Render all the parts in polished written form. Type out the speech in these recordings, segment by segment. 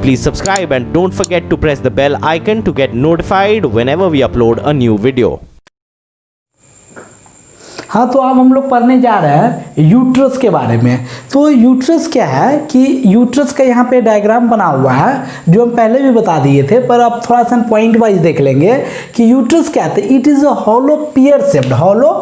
Please subscribe and don't forget to press the bell icon to get notified whenever we upload a new video. हाँ, तो अब हम लोग पढ़ने जा रहे हैं यूट्रस के बारे में। तो यूट्रस क्या है कि यूट्रस का यहाँ पे डायग्राम बना हुआ है जो हम पहले भी बता दिए थे, पर अब थोड़ा सा पॉइंट वाइज देख लेंगे कि यूट्रस क्या है। It is a hollow pear shaped, hollow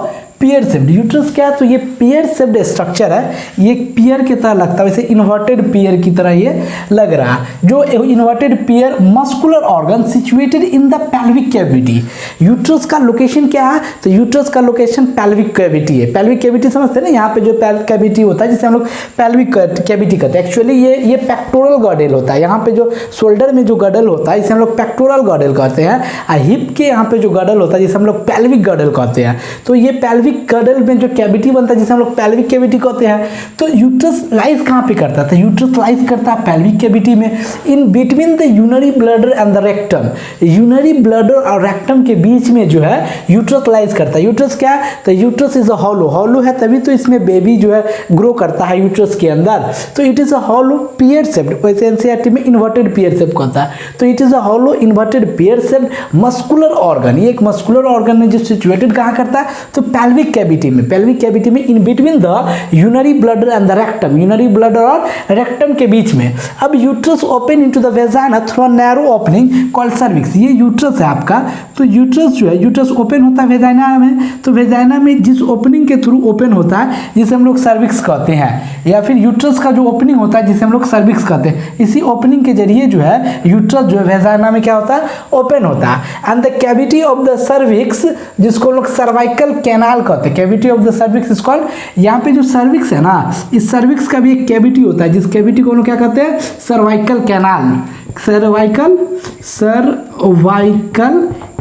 pear shaped uterus क्या है, तो ये पियर शेप्ड स्ट्रक्चर है। ये पियर की तरह लगता है, वैसे इन्वर्टेड पियर की तरह ये लग रहा है। जो inverted pear muscular organ situated in the pelvic cavity. Uterus का लोकेशन क्या है, तो यूट्रस का लोकेशन पेल्विक कैविटी है। पेल्विक कैविटी समझते हैं ना, यहाँ पे जो कैविटी होता है जिसे हम लोग पेल्विक कैविटी कहते हैं। एक्चुअली ये पेक्टोरल गॉडेल होता है। यहाँ पे जो शोल्डर में जो गॉडेल होता है इसे हम लोग पेक्टोरल गॉडेल कहते हैं। और हिप के यहाँ पे जो गॉडेल होता है जिसे हम लोग पेल्विक गॉडेल कहते हैं। तो ये पेल्विक गॉडेल में जो कैविटी बनता है जिसे हम लोग पेल्विक कैविटी कहते हैं। तो यूट्रस लाइज कहाँ पे करता है, तो यूट्रस लाइज करता है पेल्विक कैविटी में, in between the urinary bladder and the rectum. Urinary bladder और रेक्टम के बीच में जो है यूट्रस लाइज करता है। यूट्रस क्या है, तो uterus is a hollow, hollow है तभी तो इसमें बेबी जो है ग्रो करता है यूट्रस के अंदर। तो it is a hollow pear shaped, वैसे एनसीईआरटी में इन्वर्टेड पियर शेप कहता है। तो it is a hollow inverted pear shaped muscular organ. ये एक मस्कुलर ऑर्गन है जो सिचुएटेड कहाँ करता है, तो पेल्विक कैविटी में। पेल्विक कैविटी में in between the urinary bladder and the rectum, urinary bladder और रेक्टम के बीच में। अब uterus open into the vagina through a narrow opening called cervix. ये यूट्रस है आपका, तो यूट्रस जो है यूट्रस ओपन होता है वेजाइना में। तो वेजाइना में जिस ओपनिंग के थ्रू ओपन होता है जिसे हम लोग सर्विक्स कहते हैं, या फिर यूट्रस का जो ओपनिंग होता है जिसे हम लोग सर्विक्स कहते हैं, इसी ओपनिंग के जरिए जो है यूट्रस जो है वेजाइना में क्या होता है, ओपन होता है। And the cavity of the cervix, जिसको लोग सर्वाइकल कैनाल कहते हैं, cavity of the cervix is called. यहाँ पे जो सर्विक्स है ना, इस सर्विक्स का भी एक कैविटी होता है जिस कैविटी को हम लोग क्या कहते हैं, cervical canal. Cervical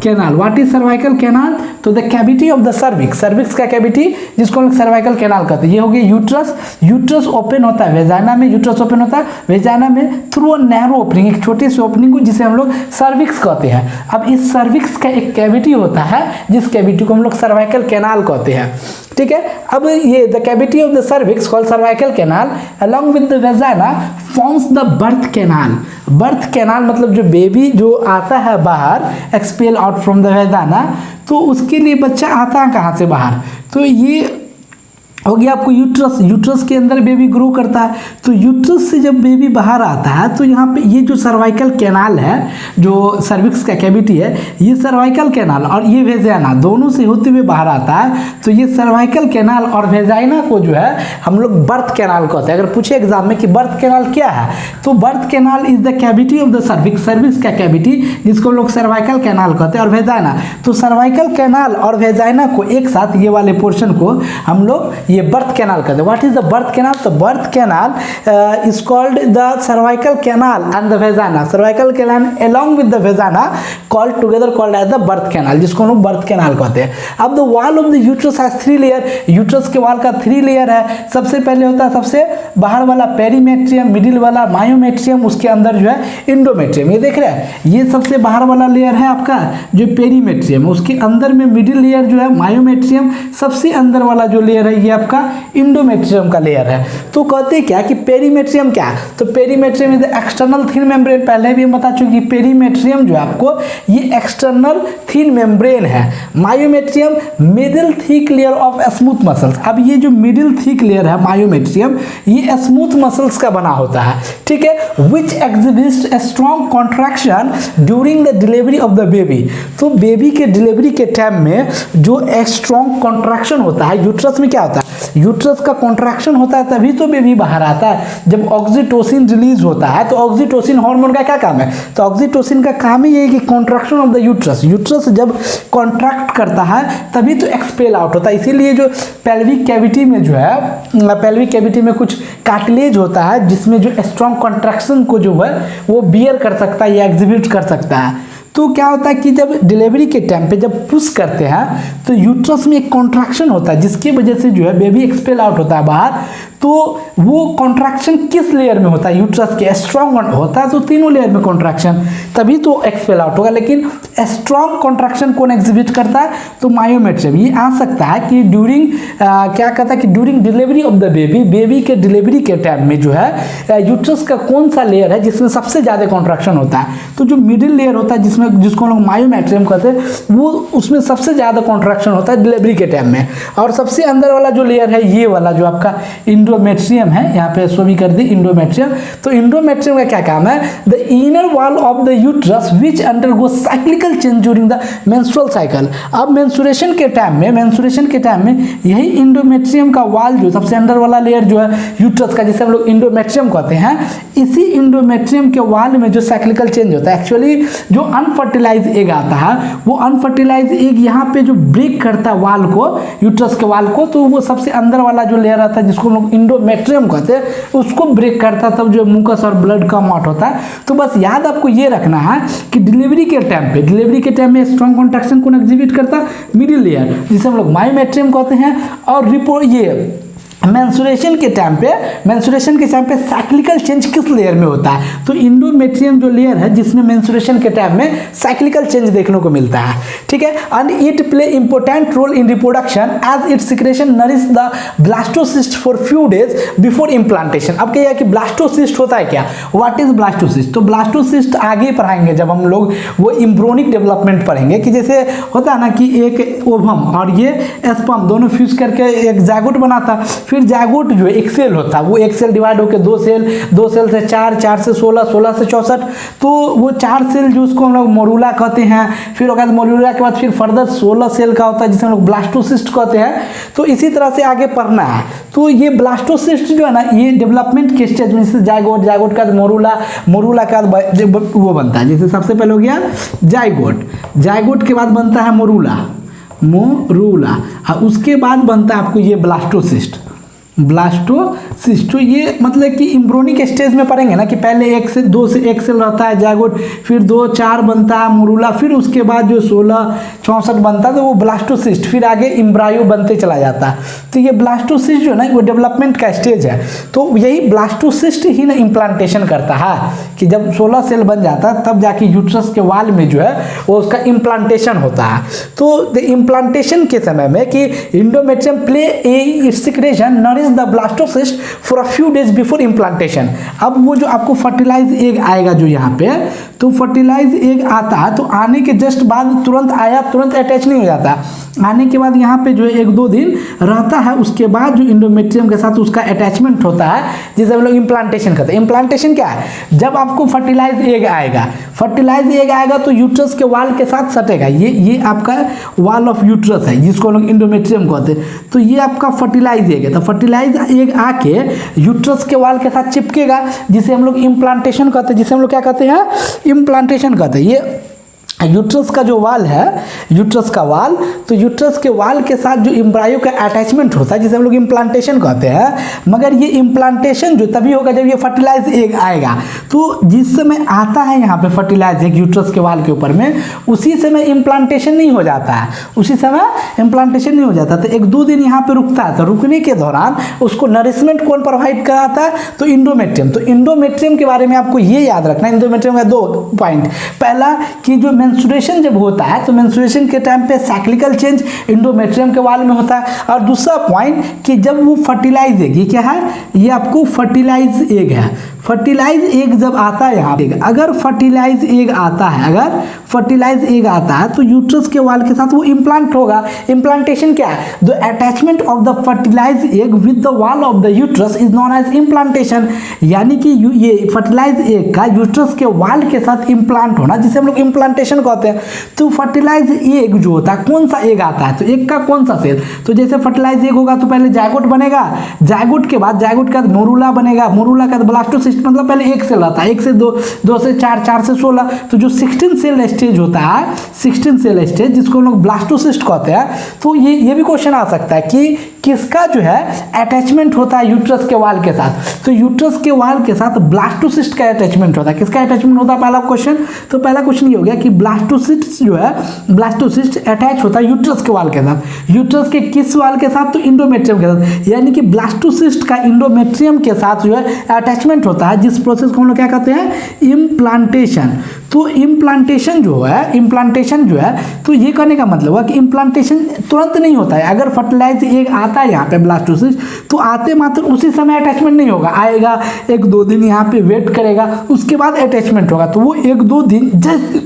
canal, what is cervical canal, तो the cavity of the cervix, cervix का कैविटी जिसको हम सर्वाइकल कैनाल कहते हैं। ये हो गया यूट्रस। यूट्रस ओपन होता है वेजाइना में, यूट्रस ओपन होता है वेजाइना में थ्रू अ नैरो ओपनिंग, एक छोटी सी ओपनिंग को जिसे हम लोग सर्विक्स कहते हैं। अब इस सर्विक्स का एक कैविटी होता है जिस कैविटी को हम लोग सर्वाइकल कैनाल कहते हैं, ठीक है। अब ये the cavity of the cervix called cervical canal along with the vagina forms the birth canal. Birth canal मतलब जो बेबी जो आता है बाहर, expel out from the vagina, तो उसके लिए बच्चा आता है कहाँ से बाहर, तो ये हो गया आपको यूट्रस। यूट्रस के अंदर बेबी ग्रो करता है। तो यूट्रस से जब बेबी बाहर आता है तो यहाँ पे ये जो सर्वाइकल कैनाल है, जो सर्विक्स का कैविटी है, ये सर्वाइकल कैनाल और ये वेजाइना दोनों से होते हुए बाहर आता है। तो ये सर्वाइकल कैनाल और वेजाइना को जो है हम लोग बर्थ कैनाल कहते हैं। अगर पूछे एग्जाम में कि बर्थ कैनाल क्या है, तो birth canal is the cavity of the cervix, cervix का कैविटी जिसको लोग सर्वाइकल कैनाल कहते हैं, और वेजाइना। तो सर्वाइकल कैनाल और वेजाइना को एक साथ, ये वाले पोर्शन को हम लोग ये बर्थ कैनाल कहते हैं। What is the birth canal, तो birth canal is called the cervical canal and the vagina. Cervical canal along with the vagina called together called as the birth canal, जिसको हम लोग बर्थ कैनाल कहते हैं। अब the wall of the uterus has 3 layer. Uterus के wall का 3 layer है। सबसे पहले होता है सबसे बाहर वाला पेरीमेट्रियम, मिडिल वाला मायोमेट्रियम, उसके अंदर जो है इंडोमेट्रियम। ये देख रहे हैं, ये सबसे बाहर वाला लेयर है आपका जो पेरीमेट्रियम, उसके अंदर में मिडिल लेयर जो है मायोमेट्रियम, सबसे अंदर वाला जो लेयर है ये आपका इंडोमेट्रियम का लेयर है। तो कहते क्या कि पेरीमेट्रियम क्या है, तो perimetrium is external thin membrane. पहले भी हम बता चुके कि पेरीमेट्रियम जो है आपको ये एक्सटर्नल थिन मेम्ब्रेन है। Myometrium middle thick layer of smooth muscles. अब ये जो मिडिल थिक लेयर है मायोमेट्रियम, ये स्मूथ मसल्स का बना होता है, ठीक है। Which exhibits a strong contraction during the delivery of the baby. तो बेबी के डिलीवरी के टाइम में जो एक स्ट्रॉन्ग कॉन्ट्रैक्शन होता है, यूट्रस में क्या होता है, यूट्रस का कॉन्ट्रैक्शन होता है तभी तो बेबी बाहर आता है। जब ऑक्सीटोसिन रिलीज होता है, तो ऑक्सीटोसिन हार्मोन का क्या काम है, तो ऑक्सीटोसिन का काम ही ये है कि contraction of the uterus. Uterus जब कॉन्ट्रैक्ट करता है तभी तो एक्सपेल आउट होता है। इसीलिए जो पेल्विक कैविटी में जो है, पेल्विक कैविटी में कुछ कार्टिलेज होता है जिसमें जो स्ट्रॉन्ग कॉन्ट्रैक्शन को जो है वो बियर कर सकता है या एग्जिबिट कर सकता है। तो क्या होता है कि जब डिलीवरी के टाइम पे जब पुश करते हैं तो यूट्रस में एक कॉन्ट्रैक्शन होता है जिसकी वजह से जो है बेबी एक्सपेल आउट होता है बाहर। तो वो कॉन्ट्रैक्शन किस लेयर में होता है? यूट्रस के स्ट्रॉन्ग होता है तो तीनों लेयर में कॉन्ट्रैक्शन, तभी तो एक्सपेल आउट होगा। लेकिन स्ट्रॉन्ग कॉन्ट्रैक्शन कौन एग्जिबिट करता है? तो मायोमेट्रियम। ये आ सकता है कि ड्यूरिंग क्या कहता है कि during delivery of the baby के डिलीवरी के टाइम में जो है यूट्रस का कौन सा लेयर है जिसमें सबसे ज़्यादा कॉन्ट्रैक्शन होता है? तो जो मिडिल लेयर होता है जिसमें जिसको हम लोग मायोमेट्रियम कहते हैं, वो उसमें सबसे ज़्यादा कॉन्ट्रैक्शन होता है डिलीवरी के टाइम में। और सबसे अंदर वाला जो लेयर है ये वाला जो आपका इंडोमेट्रियम है, यहाँ पे सो भी कर दी इंडोमेट्रियम। तो इंडोमेट्रियम का क्या काम है? The inner wall of the uterus which undergo cyclical change during the menstrual cycle. अब मेंस्ट्रुएशन के टाइम में यही इंडोमेट्रियम का वॉल जो सबसे अंदर वाला लेयर जो है यूट्रस का, जिसे हम लोग इंडोमेट्रियम कहते हैं, इसी इंडोमेट्रियम के वॉल में जो साइक्लिकल चेंज होता है, एक्चुअली जो अनफर्टिलाइज एग आता है वो अनफर्टिलाइज एग यहाँ पे जो ब्रेक करता है वॉल को, यूट्रस के वॉल को, तो वो सबसे अंदर वाला जो लेयर आता है जिसको हम लोग इंडोमेट्रियम कहते हैं, उसको ब्रेक करता है, तब जो मुकस और ब्लड कम आउट होता है। तो बस याद आपको ये रखना है कि डिलीवरी के टाइम में स्ट्रॉन्ग कॉन्ट्रैक्शन कौन एग्जिबिट करता है? मिडिल लेयर, जिसे हम लोग मायोमेट्रियम कहते हैं। और ये मेंस्ट्रुएशन के टाइम पे साइक्लिकल चेंज किस लेयर में होता है? तो इंडोमेट्रियम जो लेयर है जिसमें मेंस्ट्रुएशन के टाइम में साइक्लिकल चेंज देखने को मिलता है, ठीक है। And it play important role in reproduction as it secretion nourish the blastocyst for few days before implantation. अब क्या है कि ब्लास्टोसिस्ट होता है क्या? What is blastocyst? तो ब्लास्टोसिस्ट आगे पढ़ाएंगे जब हम लोग वो एम्ब्रियोनिक डेवलपमेंट पढ़ेंगे, कि जैसे होता है ना कि एक ओवम और ये स्पर्म दोनों फ्यूज करके एक जायगोट बनाता, फिर जायगोट जो है एक सेल होता है, वो एक सेल डिवाइड होकर दो सेल से 4 से 16 से 64, तो वो 4 सेल जो उसको हम लोग मोरूला कहते हैं। फिर उसके बाद मोरूला के बाद फिर फर्दर 16 सेल का होता है जिसे हम लोग ब्लास्टोसिस्ट कहते हैं। तो इसी तरह से आगे पढ़ना है। तो ये ब्लास्टोसिस्ट जो है ना, ये डेवलपमेंट के स्टेज में जैसे जायगोट के बाद मोरूला के बाद वो बनता है। जैसे सबसे पहले हो गया जायगोट के बाद बनता है मोरूला, और उसके बाद बनता है आपको ये ब्लास्टोसिस्ट। तो ये मतलब कि एम्ब्रियोनिक स्टेज में पढ़ेंगे ना कि पहले 1 से 2 से 1 सेल रहता है जायगोट, फिर 2 4 बनता है मोरूला, फिर उसके बाद जो 16 64 बनता है तो वो ब्लास्टोसिस्ट, फिर आगे एम्ब्रायो बनते चला जाता है। तो ये ब्लास्टोसिस्ट जो है ना वो डेवलपमेंट का स्टेज है। तो यही ब्लास्टोसिस्ट ही ना इम्प्लांटेशन करता है कि जब 16 सेल बन जाता है तब जाके यूट्रस के वाल में जो है वो उसका इम्प्लांटेशन होता है। तो द इम्प्लांटेशन के समय में कि endometrium play A secretion nourish the blastocyst for a few days before implantation. अब वो जो आपको फर्टिलाइज एग आएगा जो यहाँ पे, तो फर्टिलाइज एग आता है तो आने के जस्ट बाद तुरंत आया तुरंत अटैच नहीं हो जाता, आने के बाद यहाँ पे जो 1-2 दिन रहता है, उसके बाद जो इंडोमेट्रियम के साथ उसका अटैचमेंट होता है जिसे हम लोग इम्प्लांटेशन कहते हैं। इम्प्लांटेशन क्या है? जब आपको फर्टिलाइज एग आएगा तो यूट्रस के वाल के साथ सटेगा। ये आपका वाल ऑफ यूट्रस है जिसको हम लोग इंडोमेट्रियम कहते हैं। तो ये आपका फर्टिलाइज एग है। तो फर्टिलाइज एग आके यूट्रस के वाल के साथ चिपकेगा जिसे हम लोग इम्प्लांटेशन कहते हैं, जिसे हम लोग क्या कहते हैं? इम्प्लांटेशन कहते हैं। ये यूट्रस का जो वाल है, यूट्रस का वाल, तो यूट्रस के वाल के साथ जो एम्ब्रायो का अटैचमेंट होता है जिसे हम लोग इम्प्लांटेशन कहते हैं। मगर ये इम्प्लांटेशन जो तभी होगा जब ये फर्टिलाइज एग आएगा। तो जिस समय आता है यहाँ पे फर्टिलाइज एग यूट्रस के वाल के ऊपर में, उसी समय इम्प्लांटेशन नहीं हो जाता है, तो 1-2 दिन यहाँ पे रुकता है। तो रुकने के दौरान उसको नरिशमेंट कौन प्रोवाइड कराता है? तो इंडोमेट्रियम। तो इंडोमेट्रियम के बारे में आपको ये याद रखना है। इंडोमेट्रियम का 2 पॉइंट, पहला कि जो मेंस्ट्रुएशन जब होता है तो मेंस्ट्रुएशन के टाइम पे साइक्लिकल चेंज इंडोमेट्रियम के वाल में होता है। और दूसरा पॉइंट कि जब वो फर्टिलाइज एग, ये क्या है? ये आपको फर्टिलाइज एग है। फर्टिलाइज एग जब आता है यहाँ पे, अगर फर्टिलाइज एग आता है तो यूट्रस के वाल के साथ वो इम्प्लांट होगा। इम्प्लांटेशन क्या है? The attachment of the fertilize egg with the wall of the uterus is known as implantation. यानी कि ये फर्टिलाइज एग का यूट्रस के वाल के साथ इम्प्लांट होना जिसे हम लोग इम्प्लांटेशन कहते हैं। तो फर्टिलाइज एग जो होता है, कौन सा एग आता है? तो एग का कौन सा सेल? तो जैसे फर्टिलाइज एग होगा तो पहले जायगोट बनेगा, जायगोट के बाद मोरूला बनेगा, मोरूला का ब्लास्टोसिस्ट, मतलब पहले 1 सेल आता है, 1 से 2 से 4 से 16, तो जो 16 सेल स्टेज होता है, 16 सेल स्टेज जिसको हम लोग ब्लास्टोसिस्ट कहते हैं। तो ये भी क्वेश्चन आ सकता है कि किसका जो है अटैचमेंट होता है यूट्रस के वाल के साथ? तो यूट्रस के वाल के साथ ब्लास्टोसिस्ट का अटैचमेंट होता है। किसका अटैचमेंट होता है? पहला क्वेश्चन ये हो गया कि ब्लास्टोसिस्ट जो है, ब्लास्टोसिस्ट अटैच होता है यूट्रस के वाल के साथ। यूट्रस के किस वाल के साथ? तो इंडोमेट्रियम के साथ। यानी कि ब्लास्टोसिस्ट का इंडोमेट्रियम के साथ जो है अटैचमेंट होता है, जिस प्रोसेस को हम लोग क्या कहते हैं? इम्प्लांटेशन। तो इम्प्लांटेशन जो है तो ये कहने का मतलब हुआ कि इम्प्लांटेशन तुरंत नहीं होता है। अगर फर्टिलाइज एक आता है यहाँ पे ब्लास्टोसिस्ट, तो आते मात्र उसी समय अटैचमेंट नहीं होगा, आएगा 1-2 दिन यहाँ पे वेट करेगा, उसके बाद अटैचमेंट होगा। तो वो 1-2 दिन जस्ट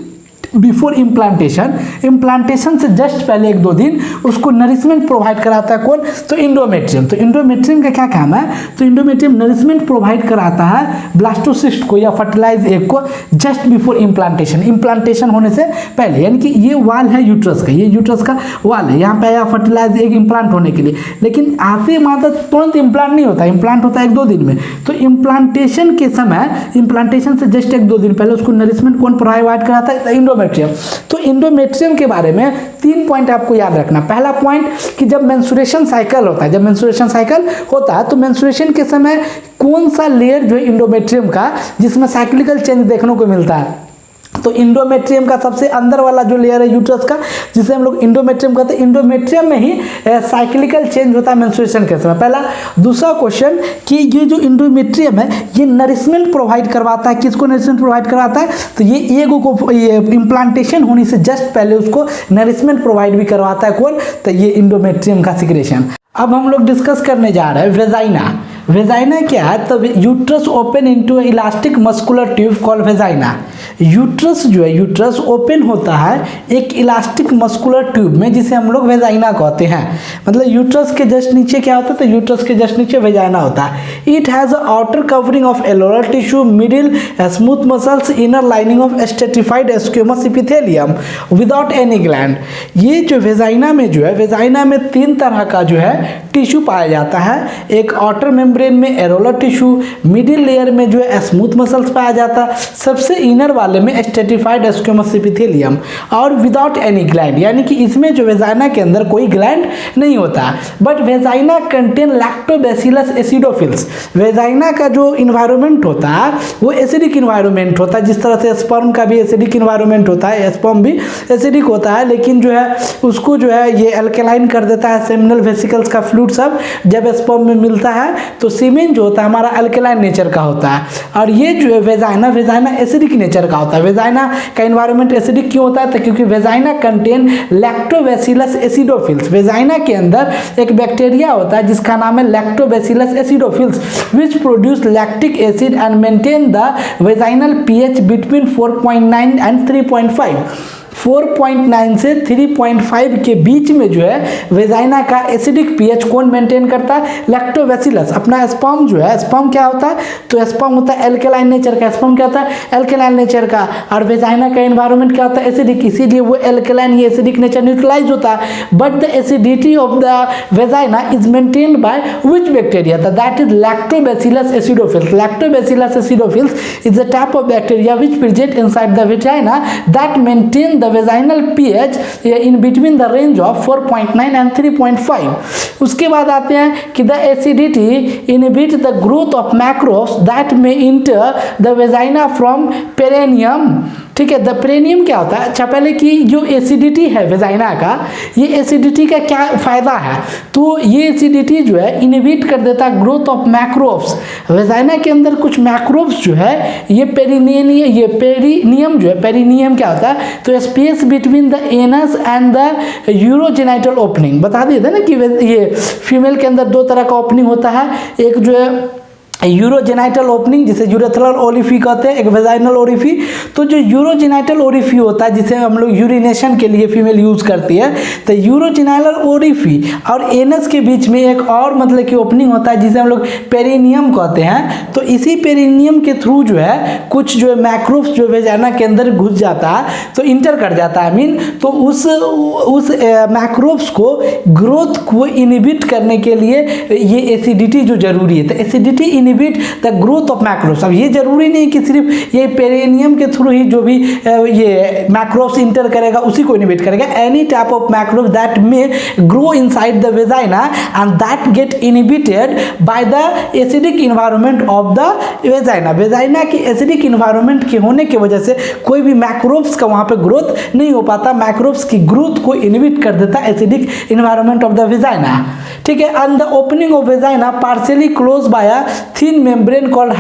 बिफोर इम्प्लांटेशन से जस्ट पहले 1-2 दिन उसको नरिशमेंट प्रोवाइड कराता है कौन? तो इंडोमेट्रियम। तो इंडोमेट्रियम का क्या काम है? तो इंडोमेट्रियम नरिशमेंट प्रोवाइड कराता है ब्लास्टोसिस्ट को या फर्टिलाइज एग को जस्ट बिफोर इम्प्लांटेशन होने से पहले। यानी कि ये वाल है यूट्रस का, ये यूट्रस का वाल है, यहाँ पे आया फर्टिलाइज एग इम्प्लांट होने के लिए, लेकिन आते मात्र तुरंत इम्प्लांट नहीं होता, इम्प्लांट होता है 1-2 दिन में। तो इम्प्लांटेशन के समय, इम्प्लांटेशन से जस्ट 1-2 दिन पहले उसको नरिशमेंट कौन प्रोवाइड कराता है? इंडोमेट्रियम। तो इंडोमेट्रियम के बारे में 3 पॉइंट आपको याद रखना। पहला पॉइंट कि जब मेंस्ट्रुएशन साइकिल होता है, तो मेंस्ट्रुएशन के समय कौन सा लेयर जो है इंडोमेट्रियम का जिसमें साइक्लिकल चेंज देखने को मिलता है? तो इंडोमेट्रियम का सबसे अंदर वाला जो लेयर है यूट्रस का, जिसे हम लोग इंडोमेट्रियम कहते हैं, इंडोमेट्रियम में ही साइक्लिकल चेंज होता है मेंस्ट्रुएशन के समय। पहला। दूसरा क्वेश्चन कि ये जो इंडोमेट्रियम है ये नरिशमेंट प्रोवाइड करवाता है, किसको नरिशमेंट प्रोवाइड करवाता है? तो ये एग को इम्प्लांटेशन होने से जस्ट पहले उसको नरिशमेंट प्रोवाइड भी करवाता है कौन? तो ये इंडोमेट्रियम का सिक्रेशन। अब हम लोग डिस्कस करने जा रहे हैं वेजाइना। वेजाइना क्या है? तो uterus open into elastic muscular tube called vagina. Uterus जो है, यूट्रस ओपन होता है एक इलास्टिक मस्कुलर ट्यूब में, जिसे हम लोग वेजाइना कहते हैं। मतलब यूट्रस के जस्ट नीचे क्या होता है? तो यूट्रस के जस्ट नीचे वेजाइना होता है। It has a outer covering of areolar tissue, middle smooth muscles, inner lining of stratified squamous epithelium without any gland. ये जो वेजाइना में जो है, वेजाइना में 3 तरह का जो है टिश्यू पाया जाता है। एक आउटर मेम्ब्रेन में एरोलर टिश्यू, मिडिल लेयर में जो है स्मूथ मसल्स पाया जाता है, सबसे इनर वाले में स्ट्रेटिफाइड स्क्वेमस एपिथेलियम, और विदाउट एनी ग्लैंड। यानी कि इसमें जो वेजाइना के अंदर कोई ग्लैंड नहीं होता। But vagina contain lactobacillus acidophils. Vagina का जो इन्वायरमेंट होता है वो एसिडिक इन्वायरमेंट होता है, जिस तरह से स्पर्म का भी एसिडिक इन्वायरमेंट होता है, स्पर्म भी एसिडिक होता है, लेकिन जो है उसको जो है ये अल्कलाइन कर देता है। सेमिनल वेसिकल्स का फ्लूइड सब जब स्पर्म में मिलता है तो सीमेन जो होता है हमारा अल्कलाइन नेचर का होता है, और ये जो है वेजाइना एसिडिक नेचर का होता है। वेजाइना का एनवायरनमेंट एसिडिक क्यों होता है? तो क्योंकि vagina contain lactobacillus acidophils. Vagina के अंदर एक बैक्टीरिया होता है जिसका नाम है lactobacillus acidophils, which produce lactic acid and maintain the vaginal pH between 4.9 and 3.5। 4.9 से 3.5 के बीच में जो है वेजाइना का एसिडिक पीएच कौन मेंटेन करता है? लैक्टोबैसिलस। अपना स्पर्म जो है, स्पर्म क्या होता है? तो स्पर्म होता है एल्कलाइन नेचर का। स्पर्म क्या होता है? एल्कलाइन नेचर का। और वेजाइना का एनवायरनमेंट क्या होता है? एसिडिक, इसीलिए वो एल्कलाइन, ये एसिडिक नेचर न्यूट्रलाइज होता है। But the acidity of the vagina is maintained by which bacteria? That is lactobacillus acidophils. Lactobacillus acidophils is a type of bacteria which present inside the vagina that maintain the vaginal pH in between the range of 4.9 and 3.5। उसके बाद आते हैं कि the acidity inhibit the growth of microbes that may enter the vagina from perineum। ठीक है, the perineum क्या होता है? अच्छा, पहले कि जो एसिडिटी है वेजाइना का, ये एसिडिटी का क्या फ़ायदा है? तो ये एसिडिटी जो है इनहिबिट कर देता है ग्रोथ ऑफ मैक्रोब्स। वेजाइना के अंदर कुछ मैक्रोब्स जो है ये पेरिनियम जो है, पेरिनियम क्या होता है? तो space between the anus and the urogenital opening. बता दिए थे ना कि ये फीमेल के अंदर 2 तरह का ओपनिंग होता है, एक जो है यूरोजेनाइटल ओपनिंग जिसे यूरेथ्रल ओरिफी कहते हैं, एक वेजाइनल ओरिफी। तो जो यूरोजेनाइटल ओरिफी होता है जिसे हम लोग यूरिनेशन के लिए फीमेल यूज करती है, तो यूरोजेनाइटल ओरिफी और एनस के बीच में एक और मतलब कि ओपनिंग होता है जिसे हम लोग पेरिनियम कहते हैं। तो इसी पेरिनियम के थ्रू जो है कुछ जो है मैक्रोब्स जो वेजाइना के अंदर घुस जाता है, तो इंटर कर जाता है मीन, तो उस मैक्रोब्स को ग्रोथ को इनहिबिट करने के लिए ये एसिडिटी जो जरूरी है। तो acidity inhibit the growth of मैक्रोब्स। अब ये जरूरी नहीं कि सिर्फ ये पेरिनियम के थ्रू ही जो भी ये मैक्रोब्स इंटर करेगा उसी को इनहिबिट करेगा। Any type of मैक्रोब्स that may grow inside the vagina and that get inhibited by the acidic environment of the vagina. Vagina की एसिडिक इन्वायरमेंट के होने की वजह से कोई भी मैक्रोब्स का वहाँ पे ग्रोथ नहीं हो पाता, मैक्रोब्स की ग्रोथ को इनहिबिट कर देता acidic environment of the vagina. ठीक है, and the opening of vagina partially close by a thin membrane called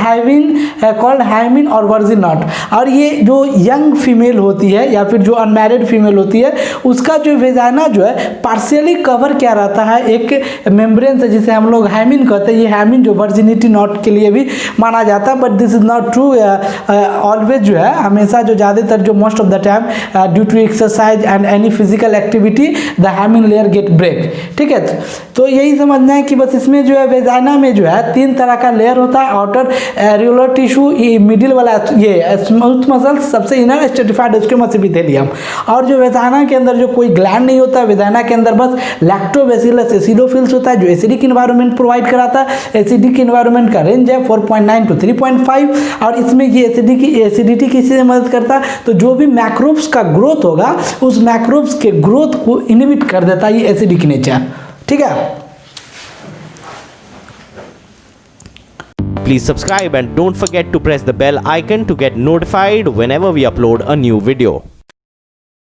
hymen और वर्जिन नॉट। और ये जो यंग फीमेल होती है या फिर जो अनमैरिड फीमेल होती है उसका जो वेजाइना जो है पार्शियली कवर क्या रहता है एक मेम्ब्रेन से, जिसे हम लोग हाइमिन कहते हैं। ये हाइमिन जो वर्जिनिटी नॉट के लिए भी माना जाता है, but this is not true always. जो है हमेशा जो ज़्यादातर जो most of the time due to exercise and any physical activity the hymen layer get break. ठीक है, तो यही समझना है कि बस इसमें जो है वेजाइना में जो है 3 तरह का लेयर होता है। आउटर एरियोलर टिश्यू, मिडिल वाला ये स्मूथ मसल, सबसे इनर स्ट्रेटिफाइड स्क्वेमस एपिथेलियम। और जो वेजाइना के अंदर जो कोई ग्लैंड नहीं होता, वेजाइना के अंदर बस लैक्टोबैसिलस एसिडोफिल्स होता है जो एसिडिक इन्वायरमेंट प्रोवाइड कराता है। एसिडिक इन्वायरमेंट का रेंज है 4.9 to 3.5 और इसमें ये एसिडिटी किसी मदद करता है। तो जो भी मैक्रोब्स का ग्रोथ होगा उस मैक्रोब्स के ग्रोथ को इनहिबिट कर देता है ये एसिडिक नेचर। ठीक है, Please subscribe and don't forget to press the bell icon to get notified whenever we upload a new video.